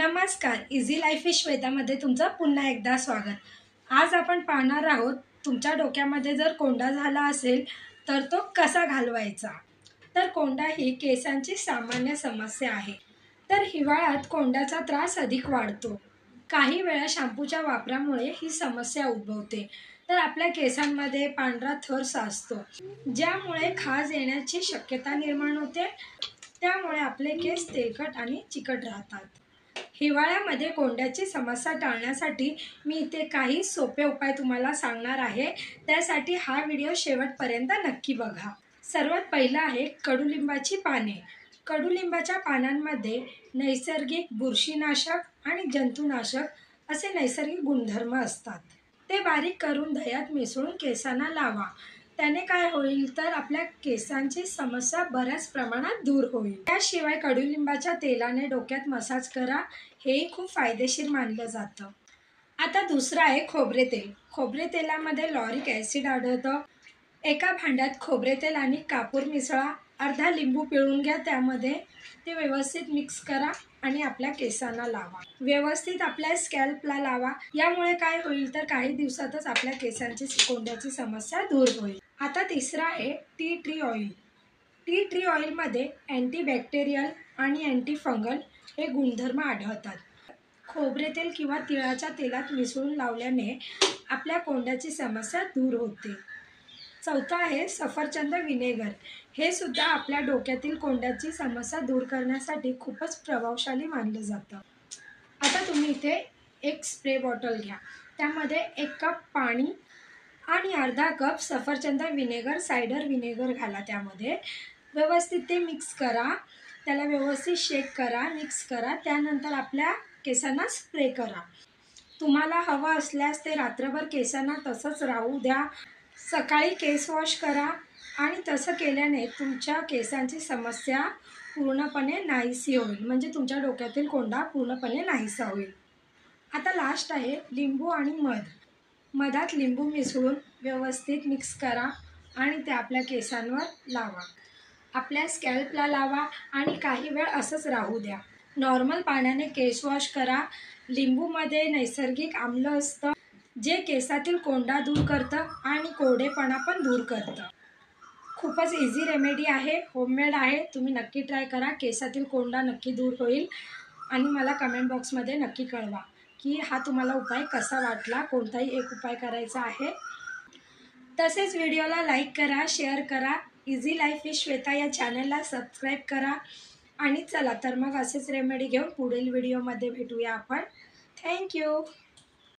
नमस्कार, easy life with श्वेतामध्ये तुमचं पुन्हा एकदा स्वागत। आज आपण पाहणार आहोत तुमच्या डोक्यामध्ये जर कोंडा झाला असेल तर तो कसा घालवायचा। तर कोंडा ही केसांची सामान्य समस्या आहे। तर हिवाळ्यात कोंड्याचा त्रास अधिक वाढतो। काही वेळा शॅम्पूच्या वापरामुळे ही समस्या उद्भवते। तर आपल्या केसांमध्ये पांढरा थर साचतो, ज्यामुळे खाज येण्याची शक्यता निर्माण होते। त्यामुळे आपले केस तेलकट आणि चिकट राहतात। हिवाळ्यामध्ये कोंड्याची समस्या टाळण्यासाठी मी इथे काही सोपे उपाय तुम्हाला सांगणार आहे। त्यासाठी हा व्हिडिओ शेवटपर्यंत नक्की बघा। सर्वात पहिला आहे कडुलिंबाची पाने। कडुलिंबाच्या पानांमध्ये नैसर्गिक बुरशीनाशक आणि जंतुनाशक असे नैसर्गिक गुणधर्म असतात। ते बारीक करून दह्यात मिसळून केसांना लावा। त्याने काय होईल तर आपल्या केसांची समस्या बऱ्याच प्रमाणात दूर होईल। त्याशिवाय कडुलिंबाच्या तेलाने डोक्यात मसाज करा, हेही खूप फायदेशीर मानलं जातं। आता दुसरं आहे खोबरे तेल। खोबरे तेलामध्ये लॉरिक ॲसिड आढळतं। एका भांड्यात खोबरे तेल आणि कापूर मिसळा, अर्धा लिंबू पिळून घ्या, त्यामध्ये ते व्यवस्थित मिक्स करा आणि आपल्या केसांना लावा। व्यवस्थित आपल्या स्कॅल्पला लावा। यामुळे काय होईल तर काही दिवसातच आपल्या केसांची कोंड्याची समस्या दूर होईल। आता तिसरं आहे tea tree oil. Tea tree ऑइलमध्ये अँटीबॅक्टेरियल आणि अँटी फंगल हे गुणधर्म आढळतात। खोबरे तेल किंवा तिळाच्या तेलात मिसळून लावल्याने आपल्या कोंड्याची समस्या दूर होते। चौथा आहे सफरचंद विनेगर। हे सुद्धा आपल्या डोक्यातील कोंड्याची समस्या दूर करण्यासाठी खूपच प्रभावशाली मानलं जातं। आता तुम्ही इथे एक स्प्रे बॉटल घ्या, त्यामध्ये 1 कप पाणी आणि अर्धा कप सफरचंद विनेगर, सायडर विनेगर घाला। त्यामध्ये व्यवस्थित ते मिक्स करा, त्याला व्यवस्थित शेक करा, मिक्स करा। त्यानंतर आपल्या केसांना स्प्रे करा। तुम्हाला हवं असल्यास ते रात्रभर केसांना तसंच राहू द्या। सकाळी केस वॉश करा आणि तसं केल्याने तुमच्या केसांची समस्या पूर्णपणे नाहीशी होईल, म्हणजे तुमच्या डोक्यातील कोंडा पूर्णपणे नाहीसा होईल। आता लास्ट आहे लिंबू आणि मध। मधात लिंबू मिसळून व्यवस्थित मिक्स करा आणि ते आपल्या केसांवर लावा। आपल्या स्कॅल्पला लावा आणि काही वेळ असंच राहू द्या। नॉर्मल पाण्याने केस वॉश करा। लिंबूमध्ये नैसर्गिक आम्ल असतं, जे केसातील कोंडा दूर करतं आणि कोरडेपणा पण दूर करतं। खूपच इझी रेमेडी आहे, होममेड आहे। तुम्ही नक्की ट्राय करा, केसातील कोंडा नक्की दूर होईल। आणि मला कमेंट बॉक्समध्ये नक्की कळवा की हा तुम्हाला उपाय कसा वाटला। कोणताही एक उपाय करायचा आहे। तसेच व्हिडिओला लाईक करा, शेअर करा। इझी लाईफ विथ श्वेता या चॅनलला सबस्क्राईब करा। आणि चला तर मग असेच रेमेडी घेऊन पुढील व्हिडिओमध्ये भेटूया आपण। थँक्यू।